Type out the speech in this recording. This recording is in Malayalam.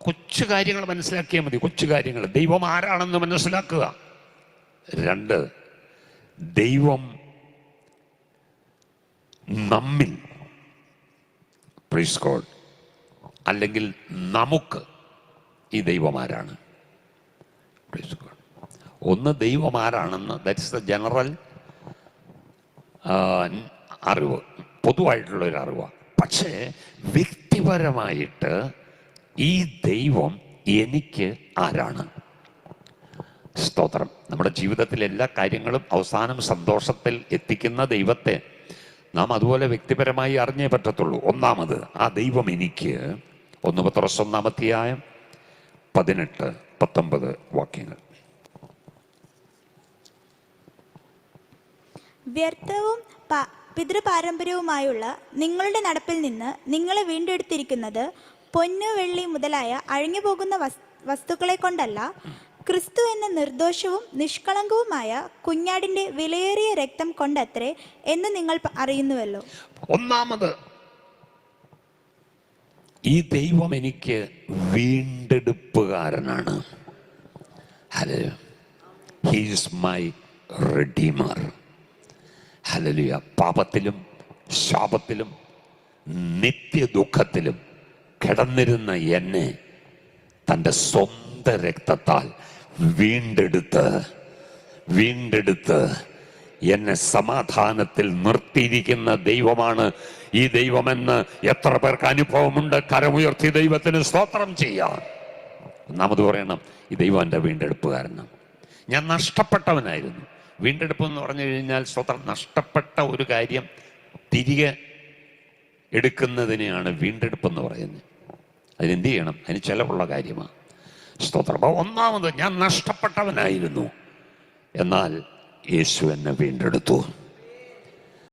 കൊച്ചു കാര്യങ്ങൾ മനസ്സിലാക്കിയാൽ മതി. കൊച്ചു കാര്യങ്ങൾ. ദൈവം ആരാണെന്ന് മനസ്സിലാക്കുക. 2, ദൈവം നമ്മിൽ, പ്രൈസ് ഗോഡ്, അല്ലെങ്കിൽ നമുക്ക് ഈ ദൈവം ആരാണ്. Praise God. ഒന്ന്, ദൈവം ആരാണെന്ന്, ദാറ്റ്സ് ദ ജനറൽ അറിവ്, പൊതുവായിട്ടുള്ളൊരു അറിവാണ്. പക്ഷേ വ്യക്തിപരമായിട്ട് ഈ ദൈവം എനിക്ക് ആരാണ്? സ്തോത്രം. നമ്മുടെ ജീവിതത്തിലെ എല്ലാ കാര്യങ്ങളും അവസാനം സന്തോഷത്തിൽ എത്തിക്കുന്ന ദൈവത്തെ നാം അതുപോലെ വ്യക്തിപരമായി അറിഞ്ഞേ പറ്റത്തുള്ളൂ. ഒന്നാമത്, ആ ദൈവം എനിക്ക് 1 പത്രോസ് 1-18-19 വാക്യങ്ങൾ. വ്യർത്ഥവും പിതൃപാരമ്പര്യവുമായുള്ള നിങ്ങളുടെ നടപ്പിൽ നിന്ന് നിങ്ങളെ വീണ്ടെടുത്തിരിക്കുന്നത് പൊന്നു വെള്ളി മുതലായ അഴിഞ്ഞുപോകുന്ന വസ്തുക്കളെ കൊണ്ടല്ല, ക്രിസ്തു എന്ന നിർദോഷവും നിഷ്കളങ്കവുമായ കുഞ്ഞാടിന്റെ വിലയേറിയ രക്തം കൊണ്ടത്രേ എന്ന് നിങ്ങൾ അറിയുന്നുവല്ലോ. ഒന്നാമത്, ഈ ദൈവം എനിക്ക് വീണ്ടെടുപ്പുകാരനാണ്. Hallelujah. He is my redeemer. Hallelujah. പാപത്തിലും ശാപത്തിലും നിത്യ ദുഃഖത്തിലും കിടന്നിരുന്ന എന്നെ തൻ്റെ സ്വന്തം രക്തത്താൽ വീണ്ടെടുത്ത് എന്നെ സമാധാനത്തിൽ നിർത്തിയിരിക്കുന്ന ദൈവമാണ് ഈ ദൈവമെന്ന് എത്ര പേർക്ക് അനുഭവമുണ്ട്? കരമുയർത്തി ദൈവത്തിന് സ്തോത്രം ചെയ്യാം. ഒന്നാമത് പറയണം, ഈ ദൈവം എൻ്റെ വീണ്ടെടുപ്പുകാരനാണ്. ഞാൻ നഷ്ടപ്പെട്ടവനായിരുന്നു. വീണ്ടെടുപ്പ് എന്ന് പറഞ്ഞു കഴിഞ്ഞാൽ സ്തോത്രം, നഷ്ടപ്പെട്ട ഒരു കാര്യം തിരികെ എടുക്കുന്നതിനെയാണ് വീണ്ടെടുപ്പെന്ന് പറയുന്നത്. അതിനെന്ത് ചെയ്യണം? അതിന് ചിലവുള്ള കാര്യമാണ്. സ്തോത്രം. അപ്പോൾ ഒന്നാമത്, ഞാൻ നഷ്ടപ്പെട്ടവനായിരുന്നു, എന്നാൽ യേശു എന്നെ വീണ്ടെടുത്തു.